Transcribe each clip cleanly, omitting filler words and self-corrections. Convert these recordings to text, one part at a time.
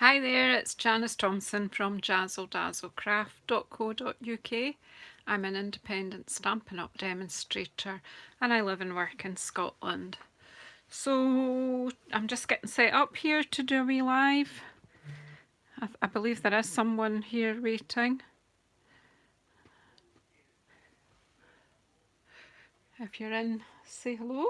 Hi there, it's Janice Thompson from jazzledazzlecraft.co.uk. I'm an independent Stampin' Up! Demonstrator and I live and work in Scotland. So I'm just getting set up here to do a wee live. I believe there is someone here waiting. If you're in, say hello.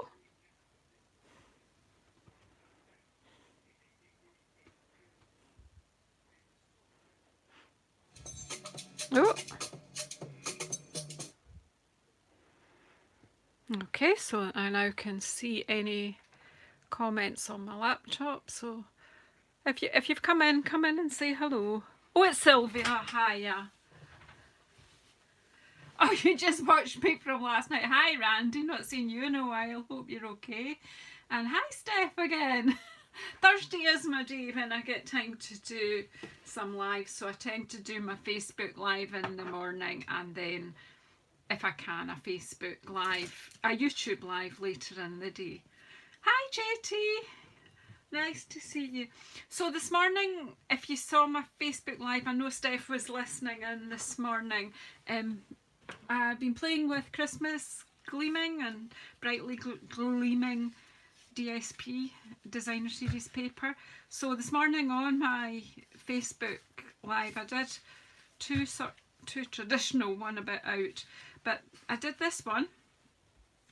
Oh, okay, so I now can see any comments on my laptop. So if you've come in and say hello. Oh, it's Sylvia. Hiya. Oh, you just watched me from last night. Hi, Randy. Not seen you in a while. Hope you're okay. And hi, Steph again. Thursday is my day when I get time to do some live. So I tend to do my Facebook live in the morning, and then, if I can, a Facebook live, a YouTube live later in the day. Hi, JT. Nice to see you. So this morning, if you saw my Facebook live, I know Steph was listening in this morning. I've been playing with Christmas Gleaming and Brightly Gleaming DSP, Designer Series paper. So this morning on my Facebook live, I did two traditional, one a bit out, but I did this one,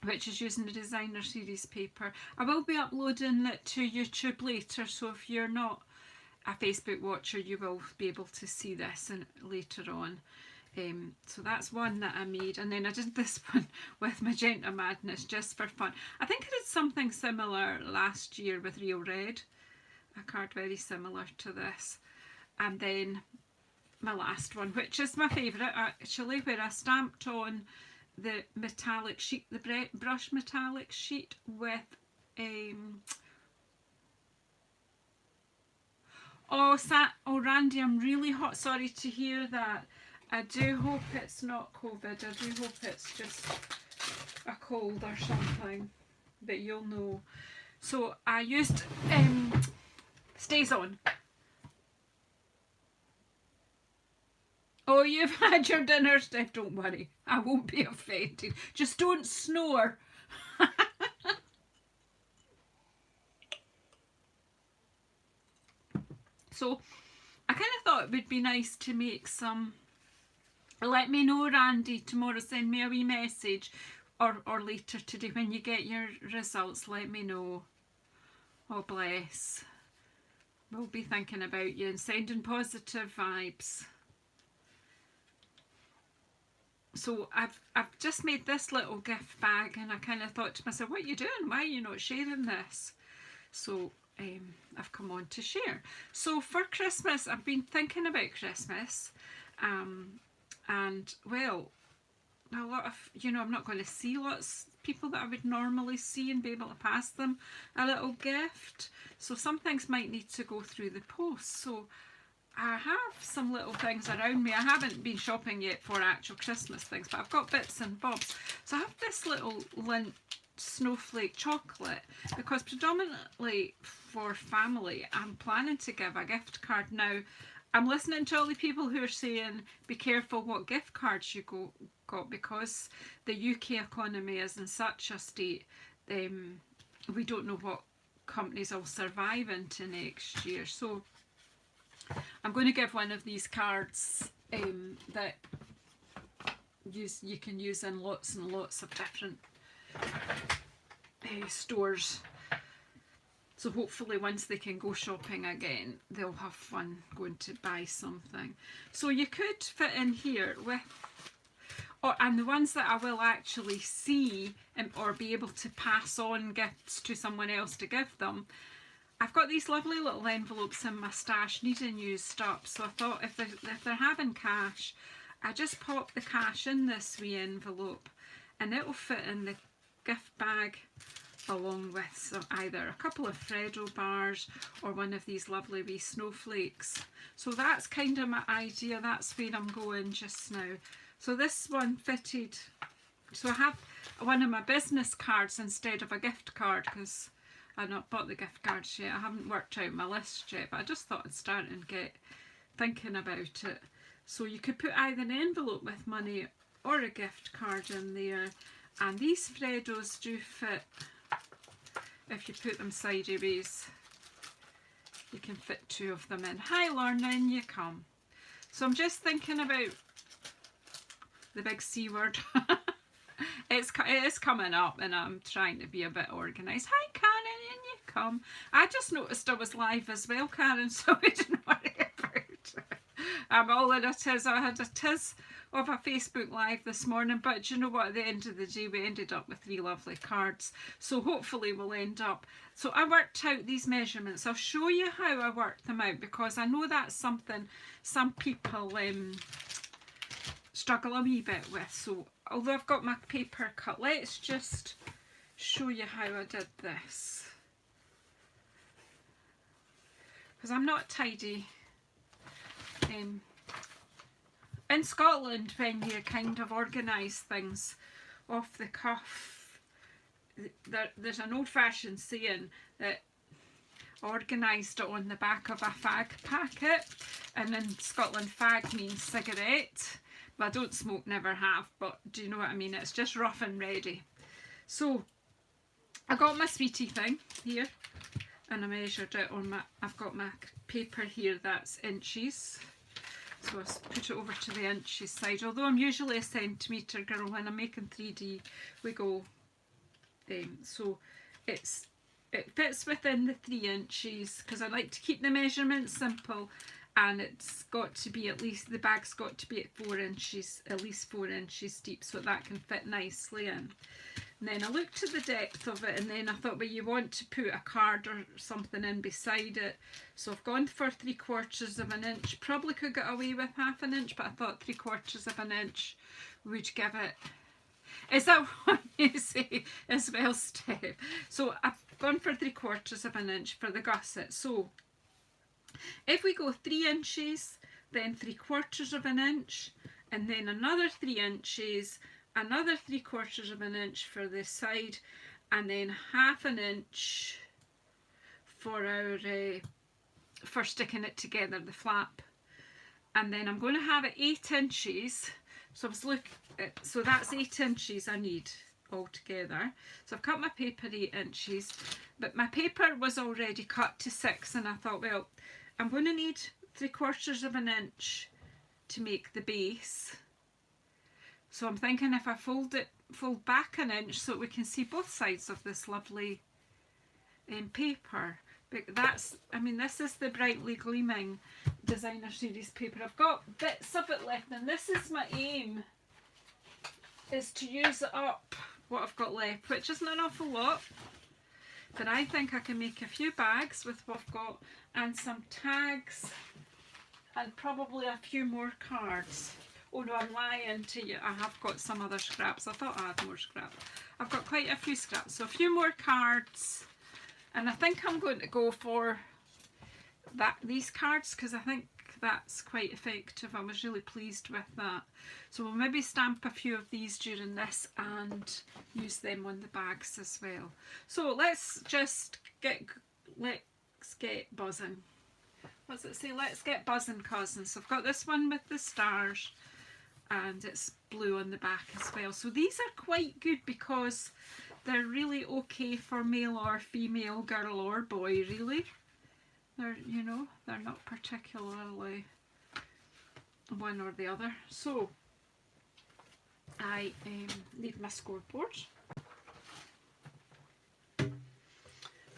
which is using the Designer Series paper. I will be uploading it to YouTube later, so if you're not a Facebook watcher, you will be able to see this later on. So that's one that I made, and then I did this one with Magenta Madness just for fun. I think I did something similar last year with Real Red, a card very similar to this. And then my last one, which is my favourite actually, where I stamped on the metallic sheet, the brush metallic sheet with oh Randy, I'm really sorry to hear that. I do hope it's not COVID. I do hope it's just a cold or something, but you'll know. So I used Stays On. Oh, you've had your dinner, Steph. Don't worry, I won't be offended. Just don't snore. So I kind of thought it would be nice to make some. Let me know, Randy, tomorrow. Send me a wee message, or later today when you get your results. Let me know. Oh, bless. We'll be thinking about you and sending positive vibes. So I've just made this little gift bag, and I kind of thought to myself, what are you doing? Why are you not sharing this? So I've come on to share. So for Christmas, I've been thinking about Christmas, and well, a lot of, I'm not going to see lots of people that I would normally see and be able to pass them a little gift. So some things might need to go through the post. So I have some little things around me. I haven't been shopping yet for actual Christmas things, but I've got bits and bobs. So I have this little Lindt snowflake chocolate, because predominantly for family, I'm planning to give a gift card. Now, I'm listening to all the people who are saying be careful what gift cards you got, because the UK economy is in such a state. We don't know what companies will survive into next year. So I'm going to give one of these cards that you can use in lots and lots of different stores. So hopefully once they can go shopping again, they'll have fun going to buy something. So you could fit in here with, and the ones that I will actually see or be able to pass on gifts to someone else to give them, I've got these lovely little envelopes in my stash, need and used up. So I thought if they're having cash, I just pop the cash in this wee envelope, and it'll fit in the gift bag along with either a couple of Freddo bars or one of these lovely wee snowflakes. So that's kind of my idea. That's where I'm going just now. So this one fitted. So I have one of my business cards instead of a gift card, because I've not bought the gift cards yet. I haven't worked out my list yet, but I just thought I'd start and get thinking about it. So you could put either an envelope with money or a gift card in there. And these Freddos do fit if you put them sideways. You can fit 2 of them in. Hi Lorna, in you come. So I'm just thinking about the big C word. It is coming up and I'm trying to be a bit organised. Hi Karen, in you come. I just noticed I was live as well, Karen, so we didn't worry about it. All in a tiz. I had a tiz of a Facebook Live this morning, but you know what, at the end of the day we ended up with 3 lovely cards, so hopefully we'll end up. So I worked out these measurements. I'll show you how I worked them out, because I know that's something some people struggle a wee bit with. So although I've got my paper cut, let's just show you how I did this, because I'm not tidy. In Scotland, when you kind of organise things off the cuff, there's an old-fashioned saying that organised it on the back of a fag packet, and in Scotland fag means cigarette. Well, I don't smoke, never have, but do you know what I mean? It's just rough and ready. So I got my sweetie thing here and I measured it on my, I've got my paper here that's inches. So I put it over to the inches side. Although I'm usually a centimetre girl, when I'm making 3D we go. So it fits within the 3 inches, because I like to keep the measurements simple, and it's got to be at least, the bag's got to be at 4 inches, at least 4 inches deep, so that can fit nicely in. And then I looked at the depth of it, and then I thought, well, you want to put a card or something in beside it. So I've gone for 3/4 of an inch. Probably could get away with 1/2 inch, but I thought 3/4 of an inch would give it. Is that what you say as well, Steph? So I've gone for 3/4 of an inch for the gusset. So if we go 3 inches, then 3/4 of an inch, and then another 3 inches, another 3/4 of an inch for this side, and then 1/2 inch for our for sticking it together, the flap. And then I'm going to have it 8 inches. So I was so that's 8 inches I need altogether. So I've cut my paper 8 inches, but my paper was already cut to 6, and I thought, well, I'm going to need 3/4 of an inch to make the base. So I'm thinking if I fold back an inch so we can see both sides of this lovely paper. But that's, I mean, this is the Brightly Gleaming Designer Series paper. I've got bits of it left, and this is my aim, is to use up what I've got left, which isn't an awful lot. But I think I can make a few bags with what I've got, and some tags, and probably a few more cards. Oh no, I'm lying to you. I have got some other scraps. I thought I had more scraps. I've got quite a few scraps. So a few more cards. And I think I'm going to go for these cards, because I think that's quite effective. I was really pleased with that. So we'll maybe stamp a few of these during this and use them on the bags as well. So let's just get buzzing. What's it say? Let's get buzzing, cousins. So I've got this one with the stars, and it's blue on the back as well. So these are quite good because they're really okay for male or female, girl or boy, really. They're, you know, they're not particularly one or the other. So I need my scoreboard.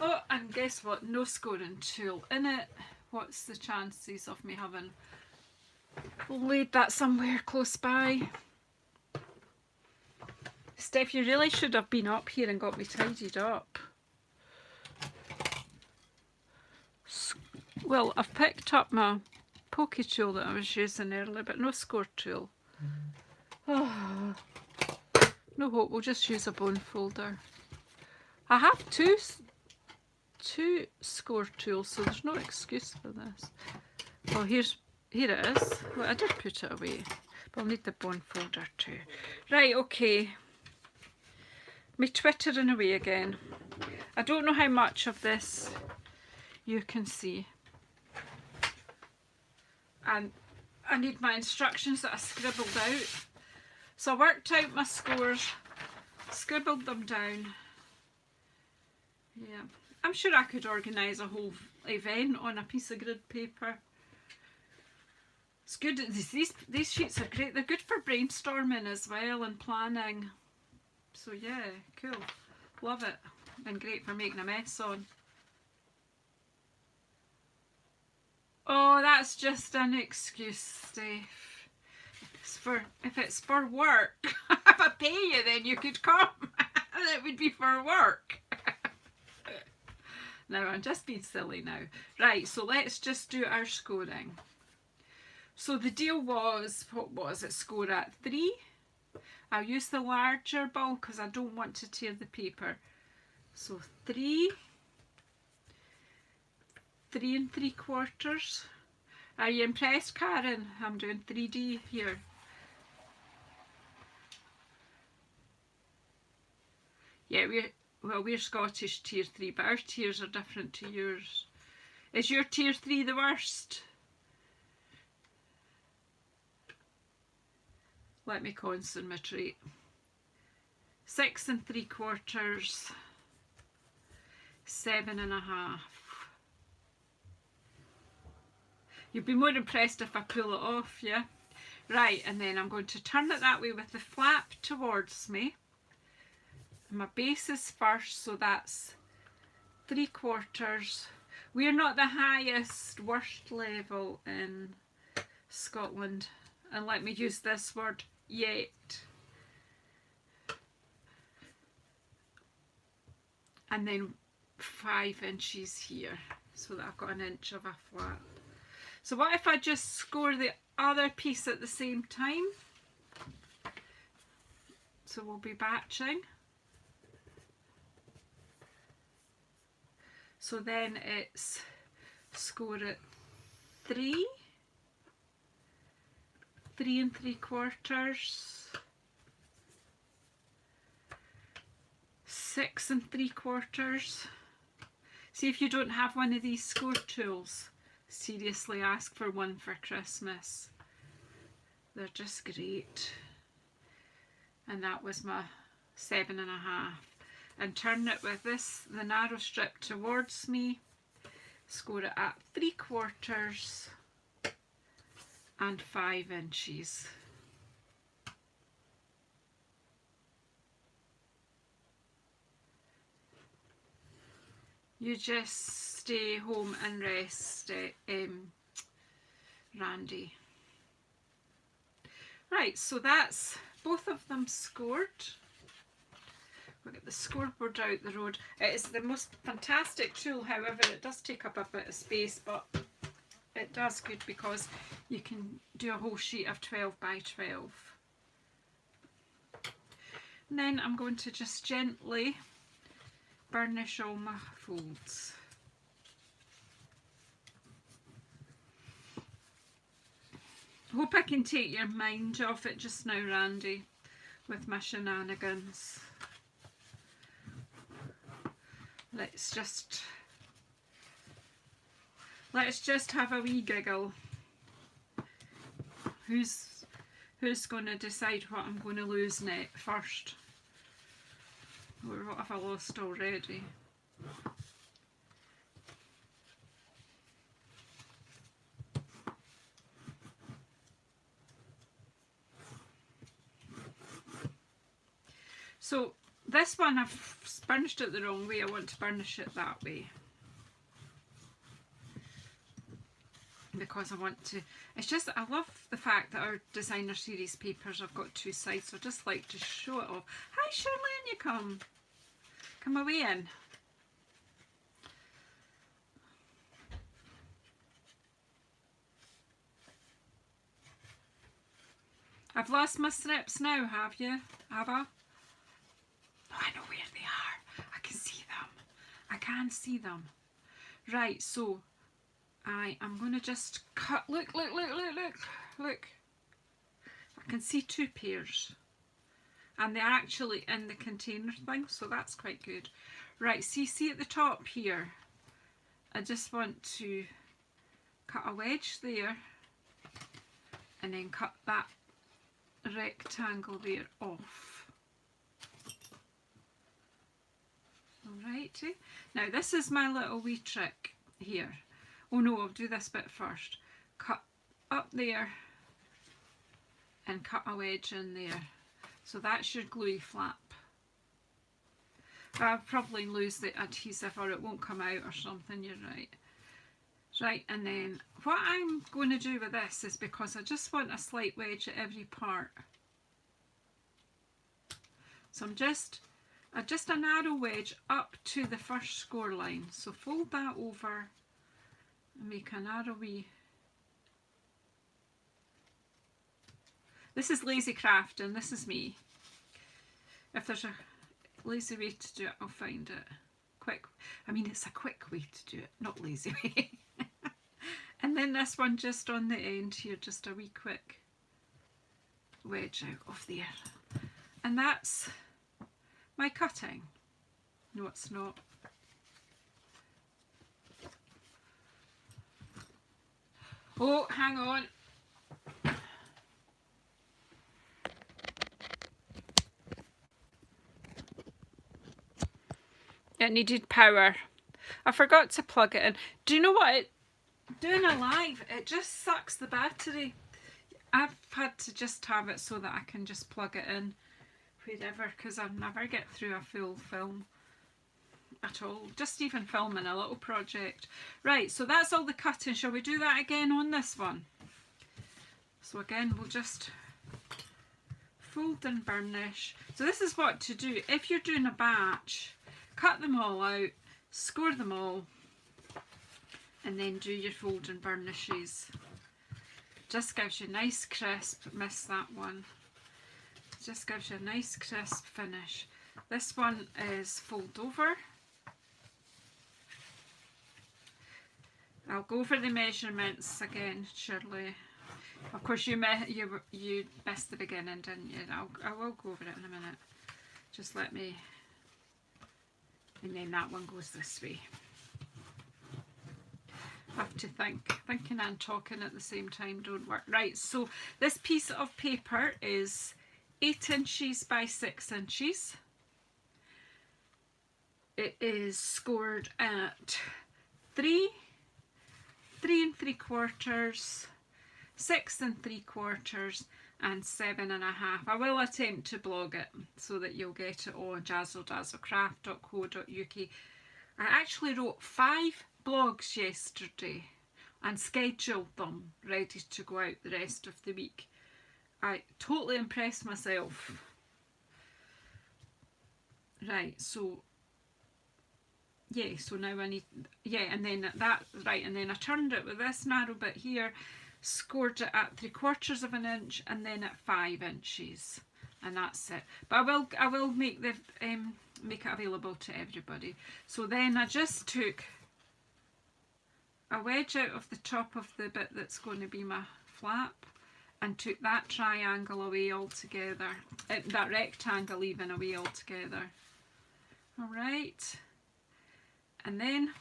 Oh, and guess what? No scoring tool in it. What's the chances of me having laid that somewhere close by? Steph, you really should have been up here and got me tidied up. Well, I've picked up my pokey tool that I was using earlier, but no score tool. Oh, no hope, we'll just use a bone folder. I have two score tools, so there's no excuse for this. Well, here it is. Well, I did put it away, but I'll need the bone folder too. Right, okay. Me twittering away again. I don't know how much of this you can see. And I need my instructions that I scribbled out. So I worked out my scores, scribbled them down. Yeah, I'm sure I could organise a whole event on a piece of grid paper. It's good. These sheets are great. They're good for brainstorming as well and planning. So yeah, cool. Love it. And great for making a mess on. Oh, that's just an excuse, Steph. If it's for work, if I pay you, then you could come. It would be for work. No, I'm just being silly now. Right, so let's just do our scoring. So the deal was, what was it, score at 3? I'll use the larger ball because I don't want to tear the paper. So 3, 3 3/4. Are you impressed, Karen? I'm doing 3D here. Yeah, we're Scottish tier 3, but our tiers are different to yours. Is your tier 3 the worst? Let me concentrate. 6 3/4, 7.5. You'll be more impressed if I pull it off, yeah? Right, and then I'm going to turn it that way with the flap towards me. My base is first, so that's 3/4. We're not the highest worst level in Scotland, and let me use this word, yet. And then 5 inches here, so that I've got an inch of a flap. So what if I just score the other piece at the same time? So we'll be batching. So then it's score at 3, 3 3/4, 6 3/4. See if you don't have one of these score tools. Seriously, ask for one for Christmas. They're just great. And that was my 7.5. And turn it with this, the narrow strip towards me. Score it at 3/4 and 5 inches. You just stay home and rest, Randy. Right, so that's both of them scored. We'll get the scoreboard out the road. It is the most fantastic tool, however, it does take up a bit of space, but it does good because you can do a whole sheet of 12 by 12. And then I'm going to just gently burnish all my folds. Hope I can take your mind off it just now, Randy, with my shenanigans. Let's just have a wee giggle. Who's going to decide what I'm going to lose next first? Or what have I lost already? So this one I've burnished it the wrong way. I want to burnish it that way. Because I want to, it's just, I love the fact that our designer series papers have got two sides, so I just like to show it off. Hi Shirley, you come away in. I've lost my snips now, have you? Have I? Oh, I know where they are. I can see them. I can see them. Right, so I am going to just cut. Look. I can see two pairs. And they're actually in the container thing, so that's quite good. Right, see at the top here, I just want to cut a wedge there and then cut that rectangle there off. Alrighty, now this is my little wee trick here. Oh no, I'll do this bit first. Cut up there and cut a wedge in there. So that's your gluey flap. I'll probably lose the adhesive or it won't come out or something, you're right. Right, and then what I'm going to do with this is, because I just want a slight wedge at every part. So I'm just a narrow wedge up to the first score line. So fold that over and make a narrow wee. This is lazy crafting, this is me. If there's a lazy way to do it, I'll find it. Quick, I mean it's a quick way to do it, not lazy way. And then this one just on the end here, just a wee quick wedge out of there. And that's my cutting. No, it's not. Oh, hang on. It needed power. I forgot to plug it in. Do you know what? Doing a live, it just sucks the battery. I've had to just have it so that I can just plug it in wherever, because I never get through a full film at all. Just even filming a little project. Right, so that's all the cutting. Shall we do that again on this one? So again, we'll just fold and burnish. So this is what to do. If you're doing a batch, cut them all out, score them all, and then do your fold and burnishes. Just gives you a nice crisp, missed that one. Just gives you a nice crisp finish. This one is fold over. I'll go for the measurements again, Shirley. Of course you missed the beginning, didn't you? I will go over it in a minute. Just let me, and then that one goes this way. Have to think. Thinking and talking at the same time don't work. Right, so this piece of paper is 8 inches by 6 inches. It is scored at 3 3¾ 6 3/4 and 7½. I will attempt to blog it so that you'll get it on jazzledazzlecraft.co.uk. I actually wrote 5 blogs yesterday and scheduled them ready to go out the rest of the week. I totally impressed myself. Right, so yeah, so now I need, yeah, and then that, right, and then I turned it with this narrow bit here, scored it at 3/4 inch and then at 5 inches, and that's it. But I will make the make it available to everybody. So then I just took a wedge out of the top of the bit that's going to be my flap and took that triangle away altogether, that rectangle even away altogether. Alright, and then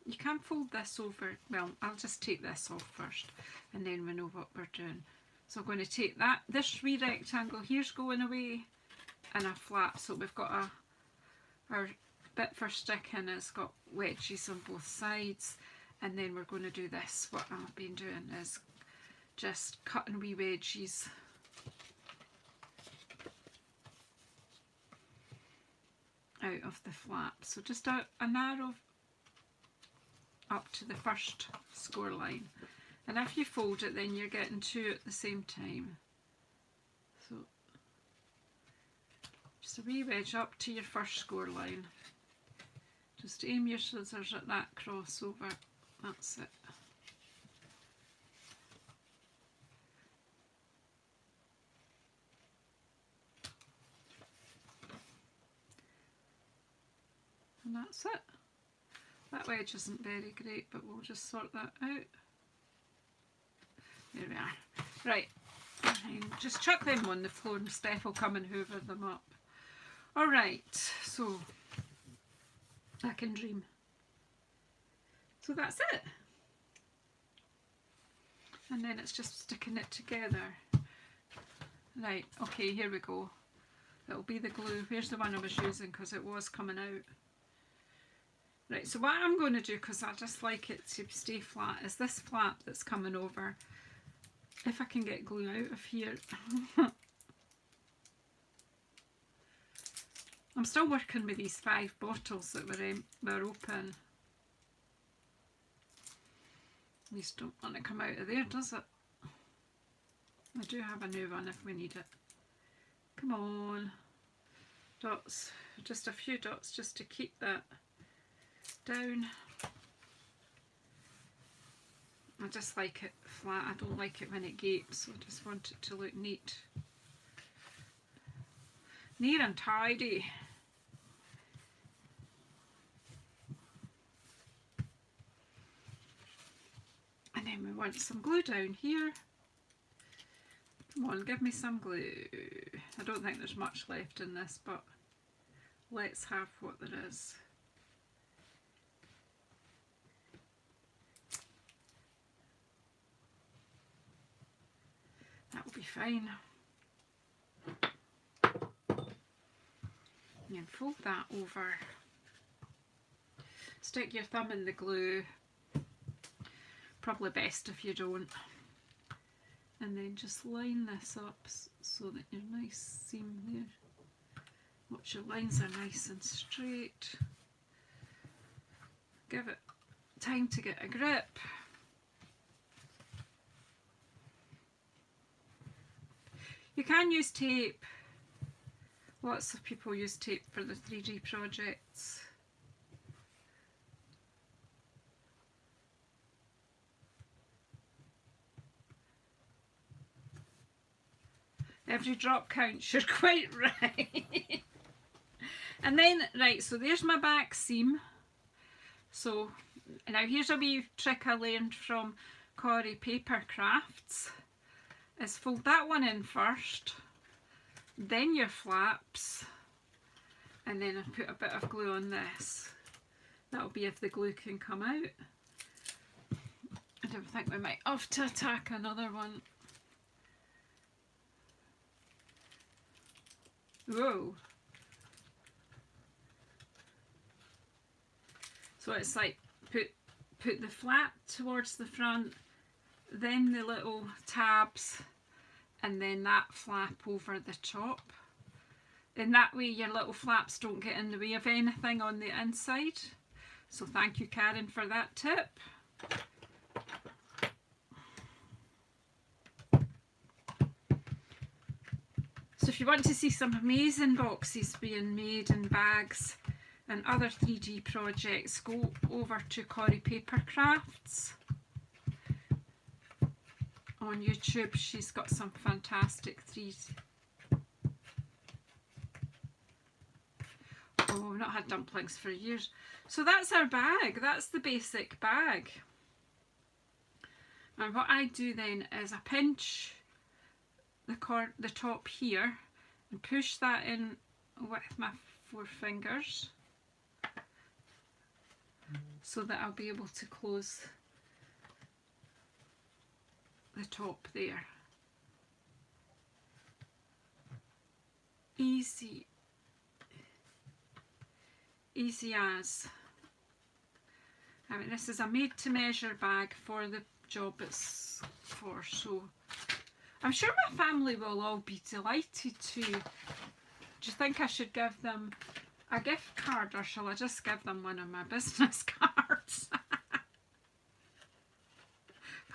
you can fold this over. Well, I'll just take this off first and then we know what we're doing. So I'm going to take that, this wee rectangle here's going away, and a flap, so we've got our bit for sticking, it's got wedges on both sides, and then we're going to do this. What I've been doing is just cutting wee wedges out of the flap, so just a narrow up to the first score line, and if you fold it then you're getting 2 at the same time. So just a wee wedge up to your first score line, just aim your scissors at that crossover, that's it. And that's it. That wedge isn't very great, but we'll just sort that out. There we are. Right, and just chuck them on the floor and Steph will come and hoover them up. Alright, so I can dream. So that's it. And then it's just sticking it together. Right, okay, here we go. It'll be the glue. Here's the one I was using because it was coming out. Right, so what I'm going to do, because I just like it to stay flat, is this flap that's coming over. If I can get glue out of here. I'm still working with these 5 bottles that were open. These don't want to come out of there, does it? I do have a new one if we need it. Come on. Dots. Just a few dots just to keep that down. I just like it flat. I don't like it when it gapes. I just want it to look neat. Neat and tidy. And then we want some glue down here. Come on, give me some glue. I don't think there's much left in this, but let's have what there is. That will be fine. And then fold that over. Stick your thumb in the glue. Probably best if you don't. And then just line this up so that your nice seam there. Watch your lines are nice and straight. Give it time to get a grip. You can use tape. Lots of people use tape for the 3D projects. Every drop counts, you're quite right. And then, right, so there's my back seam. So, now here's a wee trick I learned from Corrie Paper Crafts. Is fold that one in first, then your flaps, and then I put a bit of glue on this. That'll be if the glue can come out. I don't think we might have to attack another one. Whoa. So it's like put the flap towards the front, then the little tabs, and then that flap over the top. In that way your little flaps don't get in the way of anything on the inside. So thank you, Karen, for that tip. So if you want to see some amazing boxes being made in bags and other 3D projects, go over to Corrie Paper Crafts on YouTube. She's got some fantastic 3D. Oh, I've not had dumplings for years. So that's our bag. That's the basic bag. And what I do then is I pinch the top here and push that in with my 4 fingers so that I'll be able to close the top there. Easy as. I mean, this is a made to measure bag for the job it's for, so I'm sure my family will all be delighted to. Do you think I should give them a gift card, or shall I just give them one of my business cards?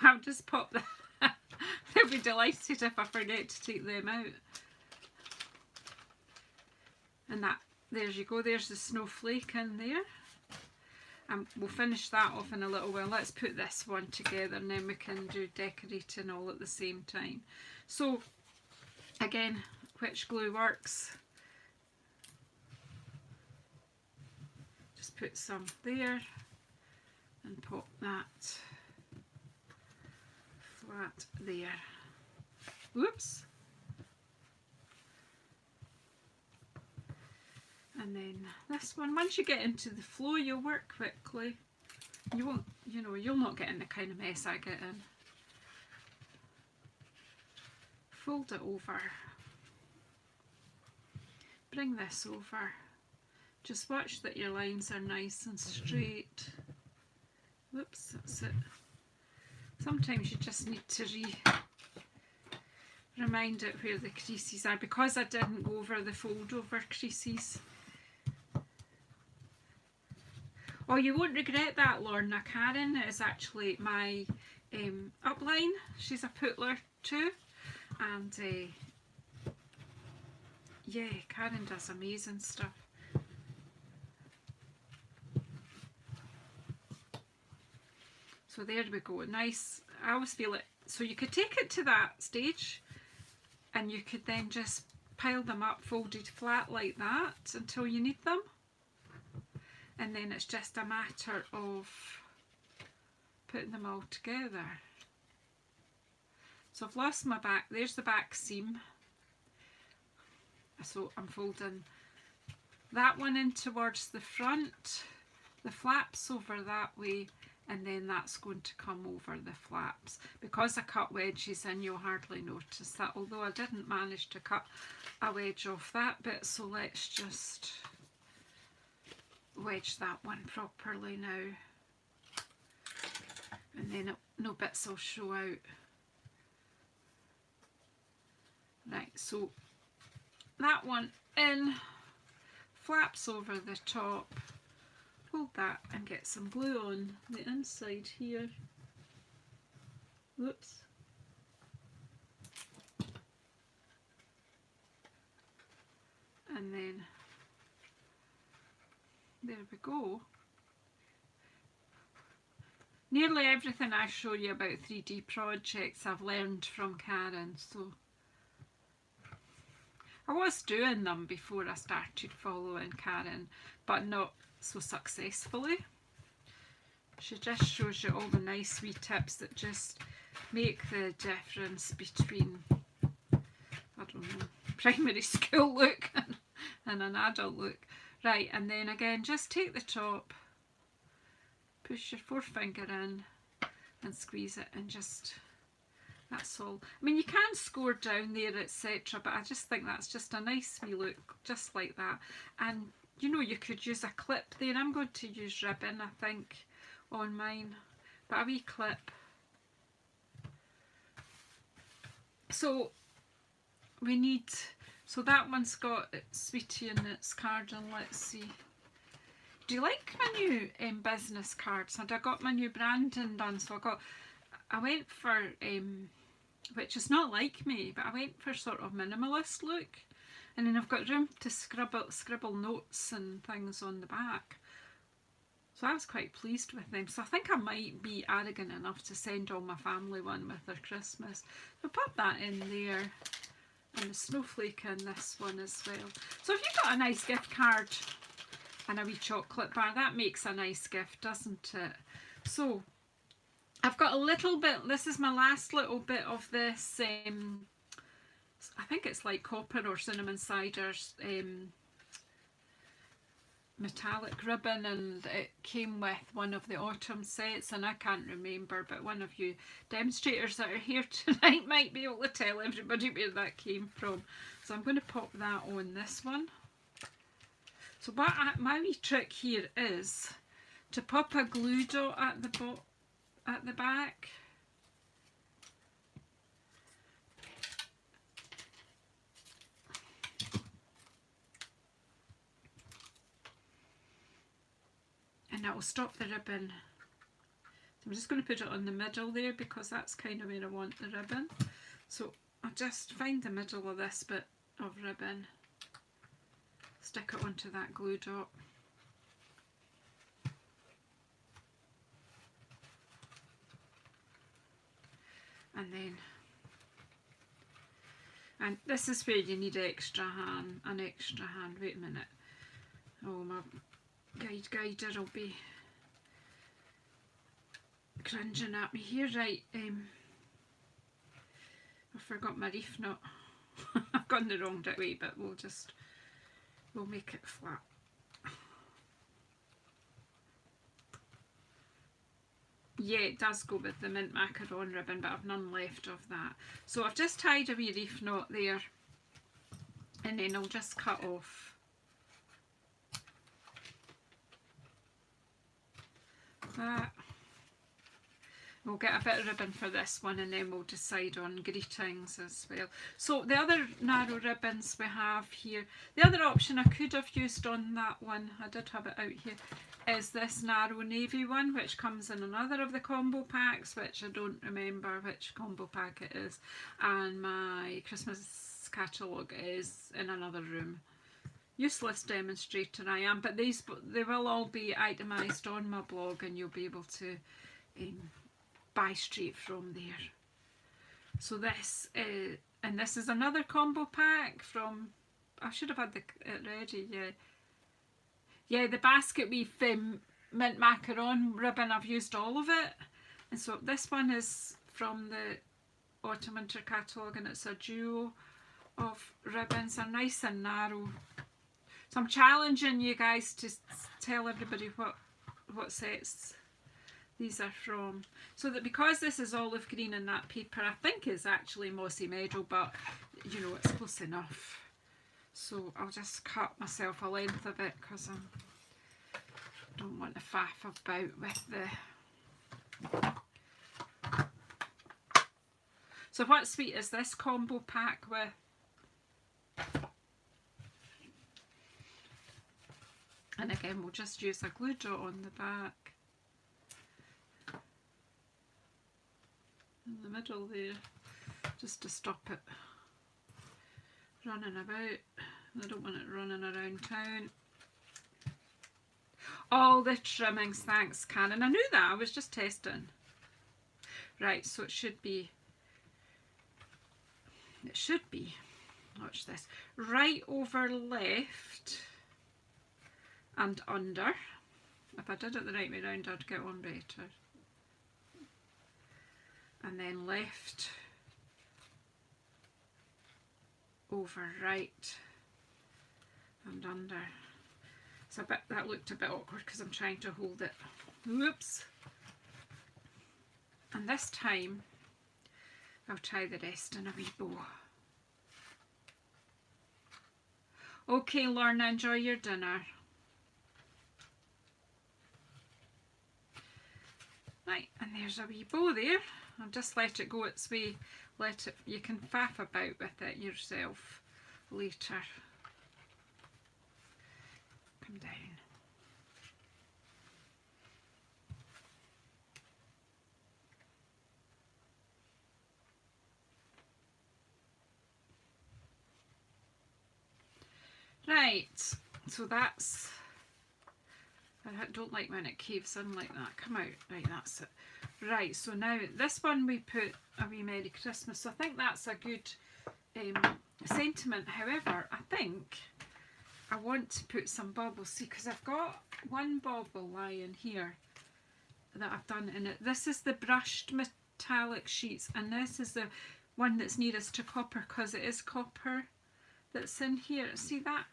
I'll just pop them. They'll be delighted if I forget to take them out. And that, there you go, there's the snowflake in there. And we'll finish that off in a little while. Let's put this one together and then we can do decorating all at the same time. So, again, which glue works? Just put some there and pop that flat there. Whoops. And then this one, once you get into the flow, you'll work quickly. You won't, you know, you'll not get in the kind of mess I get in. Fold it over. Bring this over. Just watch that your lines are nice and straight. Whoops, that's it. Sometimes you just need to remind it where the creases are, because I didn't go over the fold over creases. Oh, you won't regret that, Lorna. Karen is actually my upline. She's a pootler too. And yeah, Karen does amazing stuff. So there we go. Nice. I always feel it. So you could take it to that stage and you could then just pile them up folded flat like that until you need them. And then it's just a matter of putting them all together. So I've lost my back. There's the back seam. So I'm folding that one in towards the front, the flaps over that way, and then that's going to come over the flaps. Because I cut wedges in, you'll hardly notice that, although I didn't manage to cut a wedge off that bit, so let's just wedge that one properly now, and then no bits will show out. Right, so that one in, flaps over the top, hold that and get some glue on the inside here. Whoops. And then there we go. Nearly everything I show you about 3D projects I've learned from Karen, so I was doing them before I started following Karen, but not so successfully. She just shows you all the nice wee tips that just make the difference between, I don't know, primary school look and an adult look. Right, and then again, just take the top, push your forefinger in and squeeze it, and just, that's all. I mean, you can score down there, etc., but I just think that's just a nice wee look, just like that. And you know, you could use a clip there. I'm going to use ribbon, I think, on mine, but a wee clip. So we need, so that one's got its sweetie in its card, and let's see. Do you like my new business cards? And I got my new branding done, so I went for, which is not like me, but I went for sort of minimalist look. And then I've got room to scribble notes and things on the back. So I was quite pleased with them. So I think I might be arrogant enough to send all my family one with their Christmas. So pop that in there. And the snowflake in this one as well. So if you've got a nice gift card and a wee chocolate bar, that makes a nice gift, doesn't it? So I've got a little bit, this is my last little bit of this, I think it's like copper or cinnamon ciders metallic ribbon, and it came with one of the autumn sets, and I can't remember, but one of you demonstrators that are here tonight might be able to tell everybody where that came from. So I'm going to pop that on this one. So what my wee trick here is to pop a glue dot at the back. And that will stop the ribbon. So I'm just going to put it on the middle there, because that's kind of where I want the ribbon. So I'll just find the middle of this bit of ribbon, stick it onto that glue dot. And then, and this is where you need an extra hand. Wait a minute. Oh, my guider will be cringing at me here. Right, I forgot my reef knot. I've gone the wrong way, but we'll make it flat. Yeah, it does go with the mint macaron ribbon, but I've none left of that. So I've just tied a wee reef knot there, and then I'll just cut off that. We'll get a bit of ribbon for this one, and then we'll decide on greetings as well. So the other narrow ribbons we have here, the other option I could have used on that one, I did have it out here, is this narrow navy one, which comes in another of the combo packs, which I don't remember which combo pack it is, and my Christmas catalogue is in another room. Useless demonstrator I am, but they will all be itemised on my blog, and you'll be able to buy straight from there. So this is, and this is another combo pack from, I should have had it ready, yeah, the basket weave mint macaron ribbon, I've used all of it. And so this one is from the autumn winter catalogue, and it's a duo of ribbons, are nice and narrow. So I'm challenging you guys to tell everybody what sets these are from. So that, because this is olive green and that paper I think is actually Mossy Meadow, but you know, it's close enough. So I'll just cut myself a length of it, because I don't want to faff about with the... So what sweet is this combo pack with? And again, we'll just use a glue dot on the back. In the middle there, just to stop it running about. I don't want it running around town. All the trimmings, thanks Karen. I knew that, I was just testing. Right, so it should be, watch this, right over left and under. If I did it the right way round, I'd get on better. And then left over right and under. It's a bit, that looked a bit awkward because I'm trying to hold it. Whoops. And this time I'll tie the rest in a wee bow. Okay, Lorna, enjoy your dinner. Right, and there's a wee bow there. I'll just let it go its way. Let it, you can faff about with it yourself later. Come down. Right, so that's, I don't like when it caves in like that. Come out. Right, that's it. Right, so now this one we put a wee Merry Christmas. So I think that's a good sentiment. However, I think I want to put some baubles. See, because I've got one bauble lying here that I've done in it. This is the brushed metallic sheets, and this is the one that's nearest to copper, because it is copper that's in here. See, that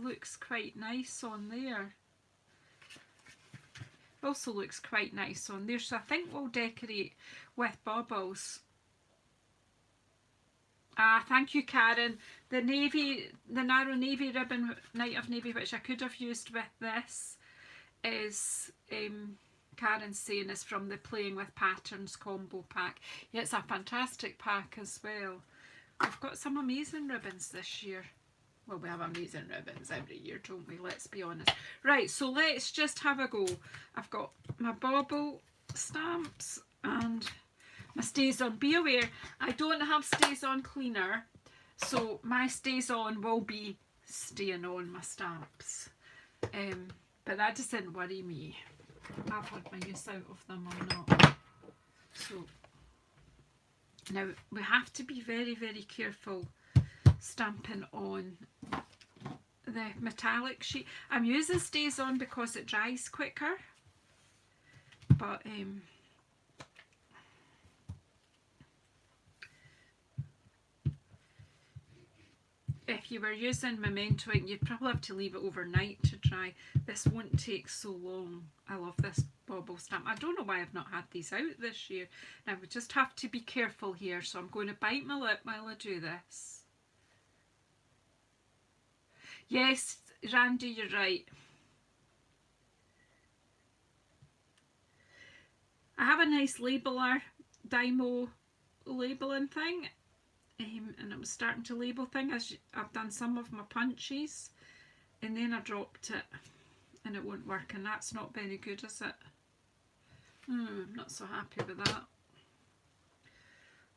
looks quite nice on there. Also looks quite nice on there, so I think we'll decorate with baubles. Ah, thank you, Karen. The navy, the narrow navy ribbon, Night of Navy, which I could have used with this, is Karen's saying is from the Playing with Patterns combo pack. Yeah, it's a fantastic pack as well. We've got some amazing ribbons this year. Well, we have amazing ribbons every year, don't we? Let's be honest. Right, so let's just have a go. I've got my bauble stamps and my Stays On. Be aware, I don't have Stays On cleaner, so my Stays On will be staying on my stamps. But that doesn't worry me. I've had my use out of them or not. So now we have to be very, very careful stamping on the metallic sheet. I'm using Stays On because it dries quicker, but if you were using Memento ink, you'd probably have to leave it overnight to dry. This won't take so long. I love this bobble stamp. I don't know why I've not had these out this year. Now we just have to be careful here, so I'm going to bite my lip while I do this. Yes, Randy, you're right. I have a nice labeler, Dymo labelling thing, and it was starting to label things. I've done some of my punches, and then I dropped it, and it won't work, and that's not very good, is it? I'm not so happy with that.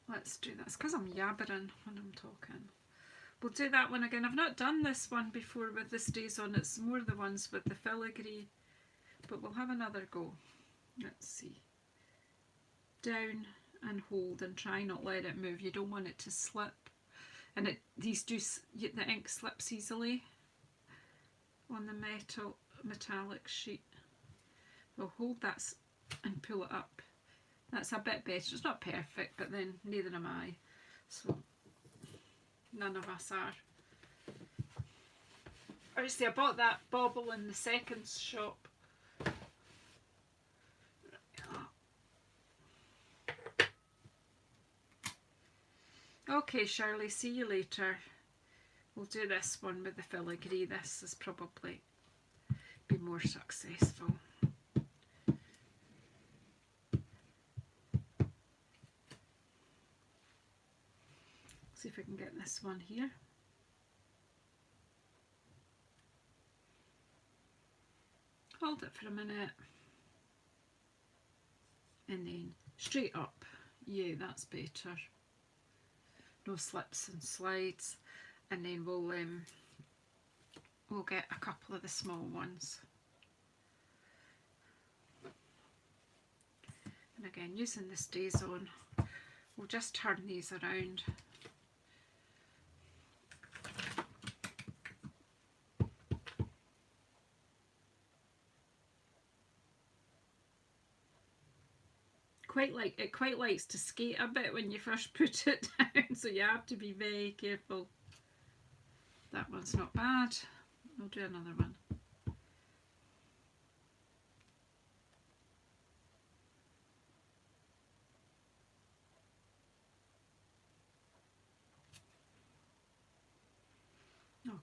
Let's do this, because I'm yabbering when I'm talking. We'll do that one again. I've not done this one before with the stays on. It's more the ones with the filigree, but we'll have another go. Let's see. Down and hold and try not let it move. You don't want it to slip, and these do, the ink slips easily on the metallic sheet. We'll hold that and pull it up. That's a bit better. It's not perfect, but then neither am I, so none of us are. Obviously I bought that bauble in the seconds shop. Okay, Shirley, see you later. We'll do this one with the filigree. This is probably be more successful. See if I can get this one here. Hold it for a minute. And then straight up. Yeah, that's better. No slips and slides, and then we'll get a couple of the small ones, and again using the stays on, we'll just turn these around. It quite likes to skate a bit when you first put it down, so you have to be very careful. That one's not bad. I'll do another one.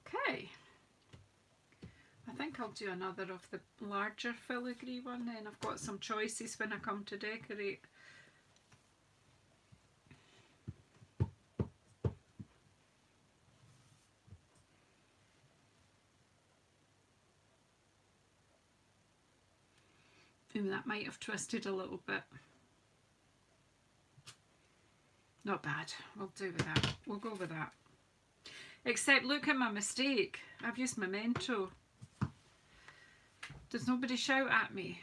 Okay. I think I'll do another of the larger filigree one, then I've got some choices when I come to decorate. And that might have twisted a little bit. Not bad. We'll do with that. We'll go with that. Except look at my mistake. I've used Memento. Does nobody shout at me?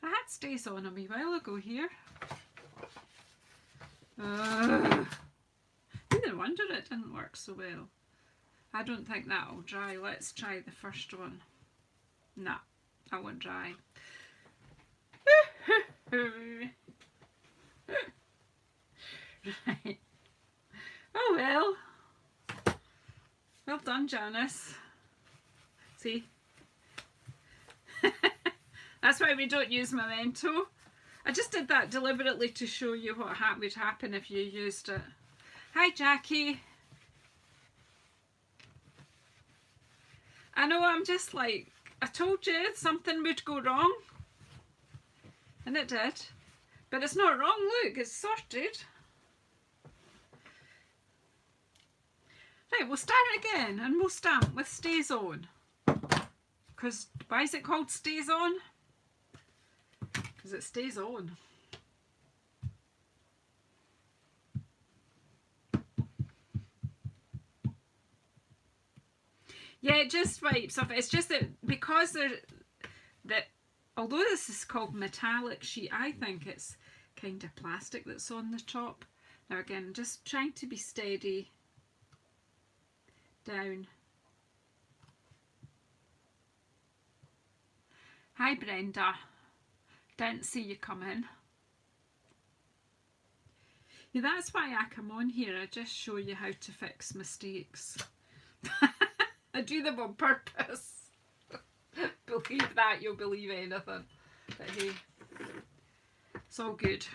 I had stays on a wee while ago here. No wonder it didn't work so well. I don't think that'll dry. Let's try the first one. Nah, that won't dry. Right. Oh well. Well done, Janice. See? That's why we don't use Memento. I just did that deliberately to show you what would happen if you used it. Hi, Jackie. I know, I'm just like, I told you something would go wrong. And it did. But it's not wrong, look, it's sorted. Right, we'll start again and we'll stamp with stays on. Because, why is it called stays on? Because it stays on. Yeah, it just wipes off. It's just that because although this is called metallic sheet, I think it's kind of plastic that's on the top. Now again, just trying to be steady down. Hi Brenda, didn't see you come in. Yeah, that's why I come on here. I just show you how to fix mistakes. I do them on purpose. believe that, you'll believe anything. But hey, it's all good.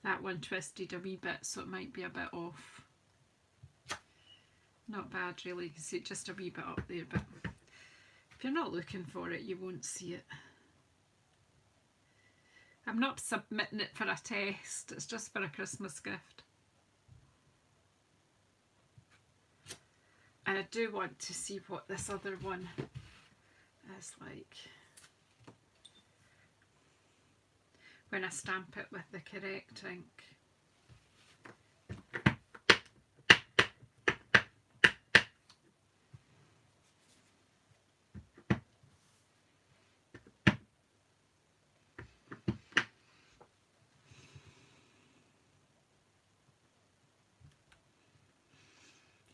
That one twisted a wee bit, so it might be a bit off. Not bad really, you can see it just a wee bit up there, but if you're not looking for it, you won't see it. I'm not submitting it for a test, it's just for a Christmas gift. And I do want to see what this other one is like when I stamp it with the correct ink.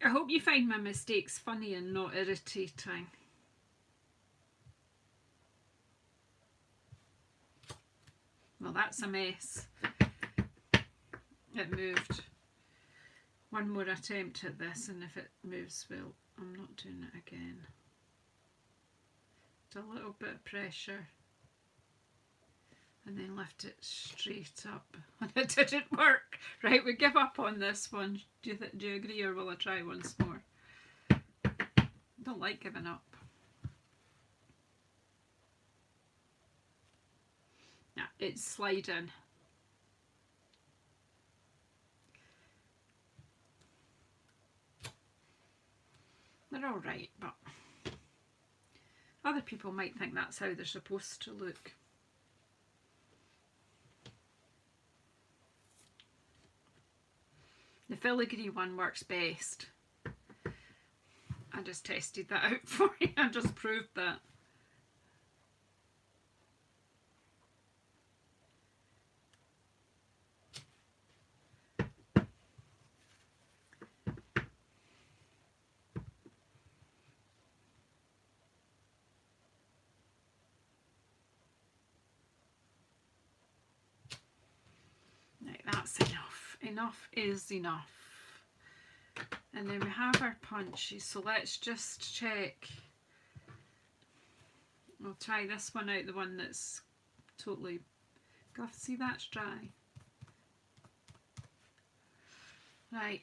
I hope you find my mistakes funny and not irritating. Well, that's a mess. It moved. One more attempt at this, and if it moves, well, I'm not doing it again. Just a little bit of pressure. And then lift it straight up. And it didn't work. Right, we give up on this one. Do you agree, or will I try once more? I don't like giving up. Yeah, it's sliding. They're alright, but other people might think that's how they're supposed to look. The filigree one works best. I just tested that out for you. I just proved that. Right, that's enough. Enough is enough. And then we have our punches, so let's just check. I'll try this one out, the one that's totally, see that's dry. Right,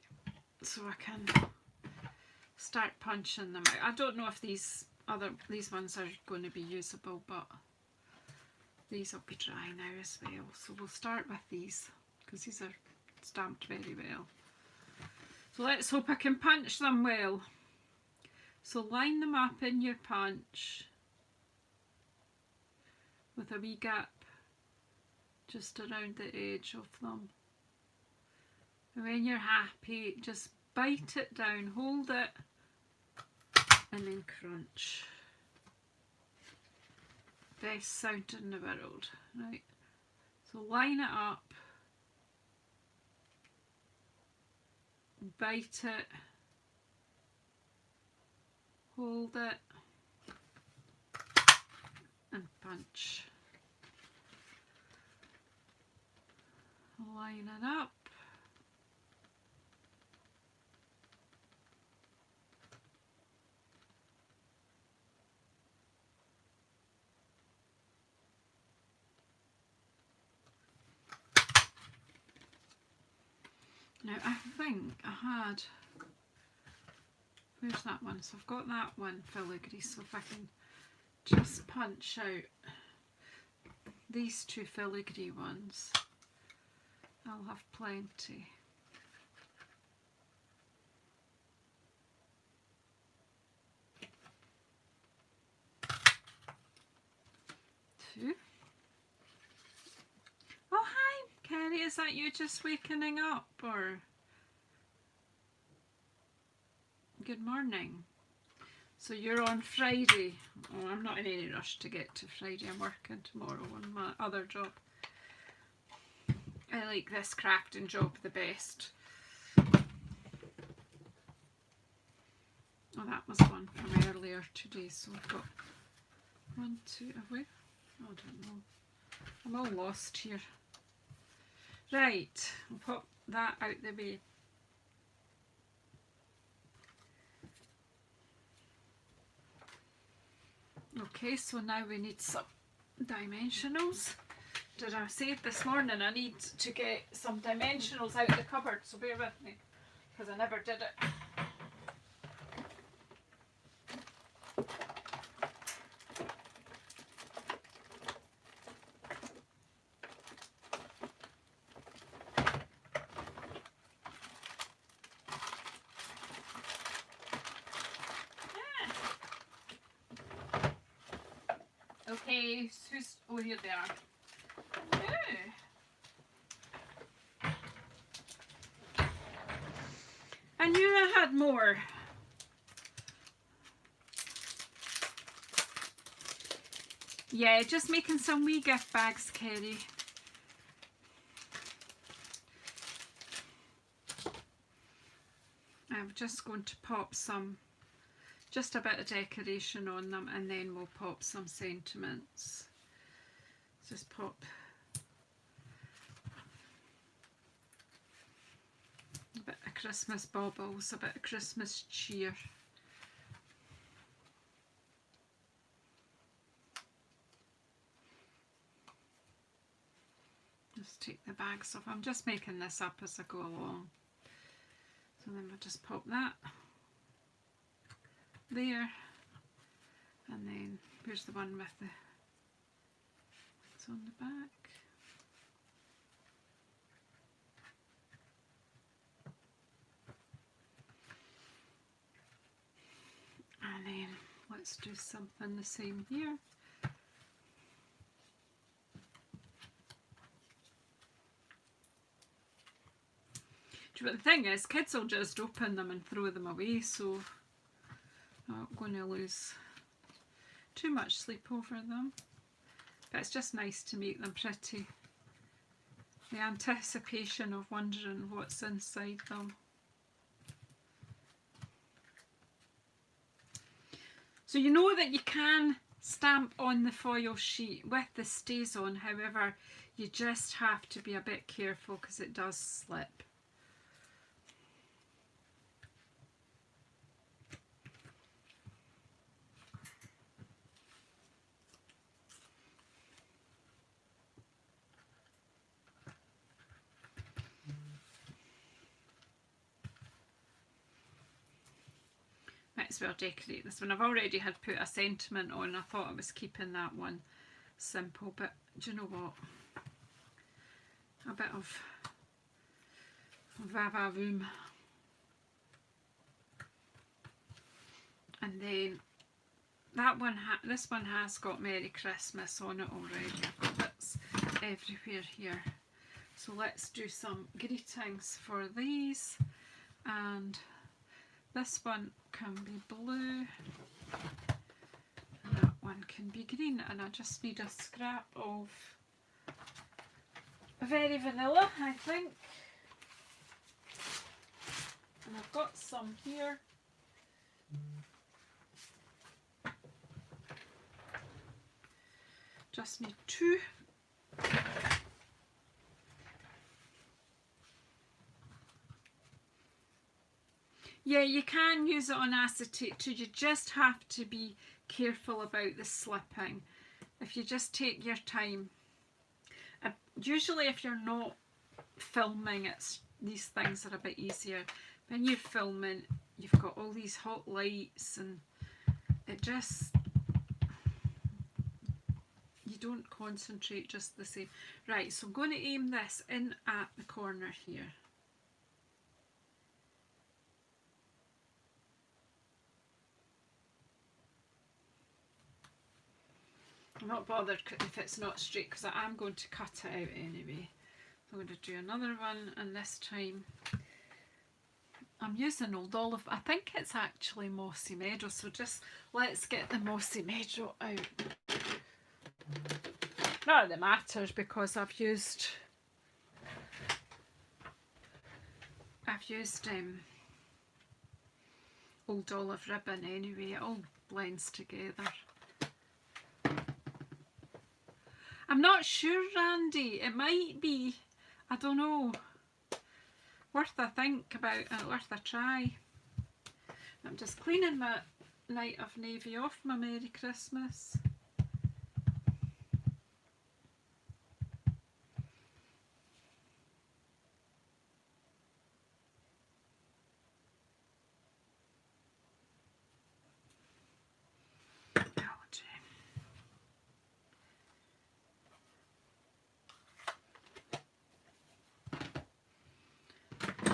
so I can start punching them out. I don't know if these ones are going to be usable, but these will be dry now as well. So we'll start with these, because these are stamped very well. So let's hope I can punch them well. So line them up in your punch with a wee gap just around the edge of them. And when you're happy, just bite it down, hold it, and then crunch. Best sound in the world, right? So line it up. Bite it, hold it, and punch. Line it up. Now I think I had, where's that one? So I've got that one filigree, so if I can just punch out these two filigree ones, I'll have plenty. Two. Oh hi Kerry, is that you just waking up, or good morning? So you're on Friday. Oh, I'm not in any rush to get to Friday, I'm working tomorrow on my other job. I like this crafting job the best. Oh, that was one from earlier today, so I've got 1, 2, have we? Oh, I don't know. I'm all lost here. Right, I'll pop that out the way. Okay, so now we need some dimensionals. Did I say it this morning? I need to get some dimensionals out of the cupboard, so bear with me, because I never did it. Okay, who's... Oh, here they are. Oh. I knew I had more. Yeah, just making some wee gift bags, Kerry. I'm just going to pop some, just a bit of decoration on them, and then we'll pop some sentiments. Just pop a bit of Christmas baubles, a bit of Christmas cheer. Just take the bags off. I'm just making this up as I go along. So then we'll just pop that there, and then here's the one with the, it's on the back. And then let's do something the same here. But the thing is, kids will just open them and throw them away, so I'm not going to lose too much sleep over them. But it's just nice to make them pretty. The anticipation of wondering what's inside them. So you know that you can stamp on the foil sheet with the stays on, however, you just have to be a bit careful because it does slip. Might as well decorate this one. I've already had put a sentiment on. I thought I was keeping that one simple, but do you know what? A bit of va-va-voom. And then that one, this one has got Merry Christmas on it already. I've got bits everywhere here. So let's do some greetings for these, and this one can be blue, and that one can be green, and I just need a scrap of Very Vanilla, I think, and I've got some here. Just need two. Yeah, you can use it on acetate too. You just have to be careful about the slipping. If you just take your time. Usually if you're not filming, these things are a bit easier. When you're filming, you've got all these hot lights and it just, you don't concentrate just the same. Right, so I'm going to aim this in at the corner here. I'm not bothered if it's not straight because I am going to cut it out anyway. So I'm going to do another one, and this time I'm using Old Olive. I think it's actually Mossy Meadow, so just let's get the Mossy Meadow out. Not that it matters because I've used Old Olive ribbon anyway. It all blends together. I'm not sure, Randy. It might be, I don't know. worth a think about and worth a try. I'm just cleaning my Night of Navy off my Merry Christmas.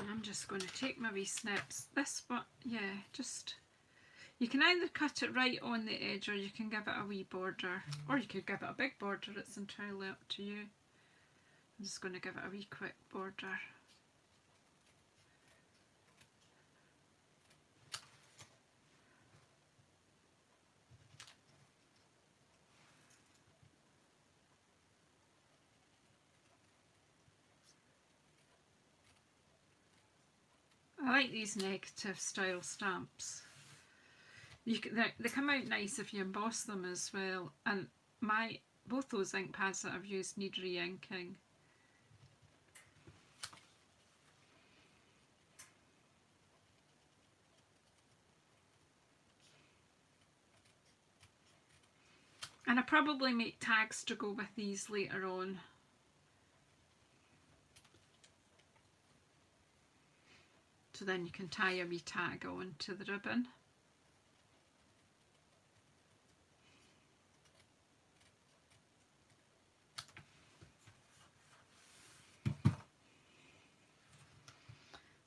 I'm just going to take my wee snips. This one, yeah, just, you can either cut it right on the edge or you can give it a wee border, or you could give it a big border. It's entirely up to you. I'm just going to give it a wee quick border. I like these negative style stamps. They come out nice if you emboss them as well, and both those ink pads that I've used need re-inking. And I probably make tags to go with these later on. So then you can tie a wee tag on to the ribbon.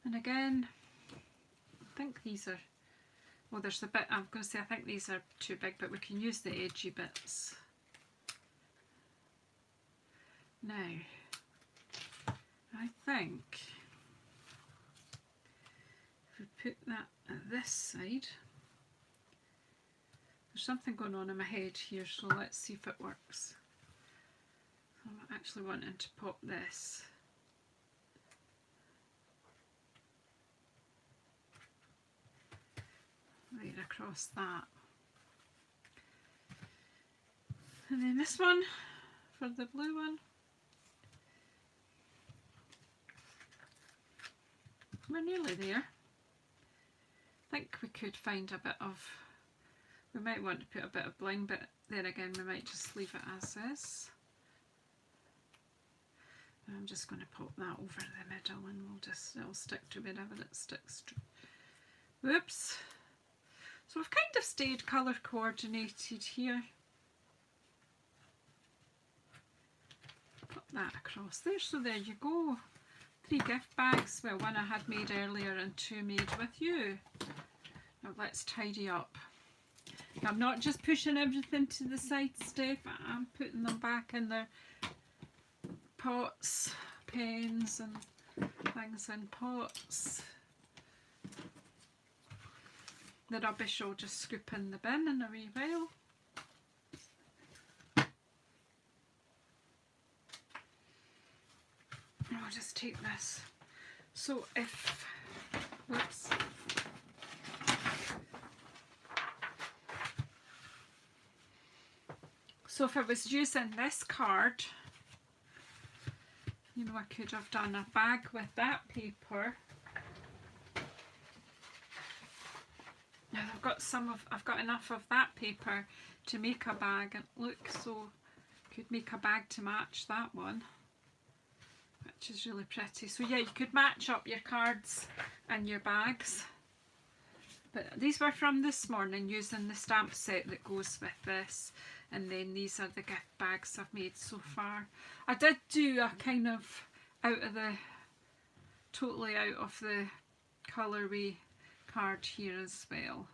And again, I think these are, well, there's a bit, I'm going to say I think these are too big, but we can use the edgy bits. Now, I think if we put that at this side, there's something going on in my head here, so let's see if it works. I'm actually wanting to pop this. Right across that. And then this one for the blue one. We're nearly there. I think we could find a bit of, we might want to put a bit of bling, but then again we might just leave it as is. I'm just going to pop that over the middle and it'll stick to wherever it sticks to. Whoops. So we've kind of stayed colour coordinated here. Put that across there, so there you go. 3 gift bags, well, one I had made earlier and 2 made with you. Now let's tidy up. I'm not just pushing everything to the side, Steph, I'm putting them back in their pots, pens and things in pots. The rubbish I'll just scoop in the bin in a wee while. I'll just take this. So if, whoops. So if I was using this card, you know, I could have done a bag with that paper. Now I've got enough of that paper to make a bag, and look, so could make a bag to match that one, which is really pretty. So yeah, you could match up your cards and your bags. But these were from this morning using the stamp set that goes with this, and then these are the gift bags I've made so far. I did do a kind of totally out of the colourway card here as well.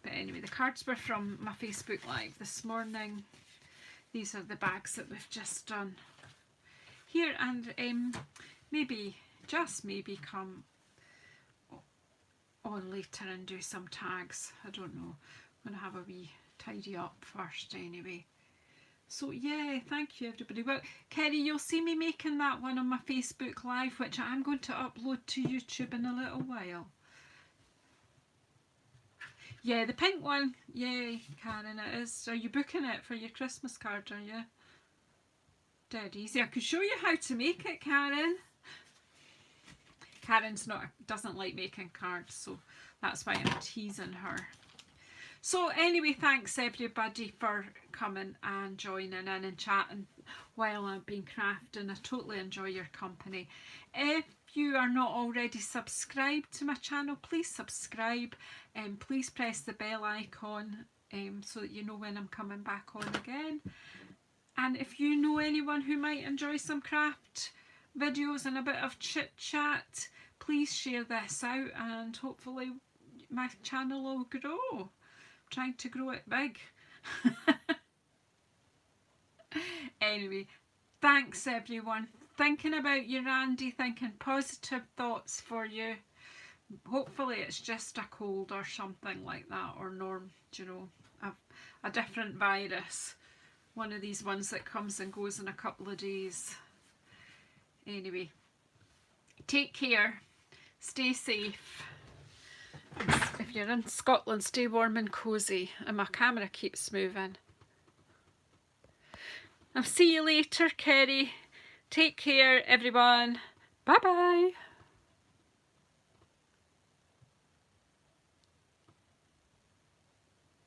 But anyway, the cards were from my Facebook Live this morning. These are the bags that we've just done here, and maybe, just maybe, come on later and do some tags. I don't know. I'm going to have a wee tidy up first anyway. So yeah, thank you everybody. Well, Kerry, you'll see me making that one on my Facebook Live, which I'm going to upload to YouTube in a little while. Yeah, the pink one. Yay, Karen, it is. Are you booking it for your Christmas card, are you? Dead easy. I could show you how to make it, Karen. Karen's doesn't like making cards, so that's why I'm teasing her. So anyway, thanks everybody for coming and joining in and chatting while I've been crafting. I totally enjoy your company. If you are not already subscribed to my channel, please subscribe and please press the bell icon so that you know when I'm coming back on again. And if you know anyone who might enjoy some craft videos and a bit of chit chat, please share this out and hopefully my channel will grow. Trying to grow it big. Anyway, thanks everyone. Thinking about you, Randy, thinking positive thoughts for you. Hopefully it's just a cold or something like that, or you know, a different virus. One of these ones that comes and goes in a couple of days. Anyway, take care. Stay safe. If you're in Scotland, stay warm and cosy. And my camera keeps moving. I'll see you later, Kerry. Take care, everyone. Bye-bye.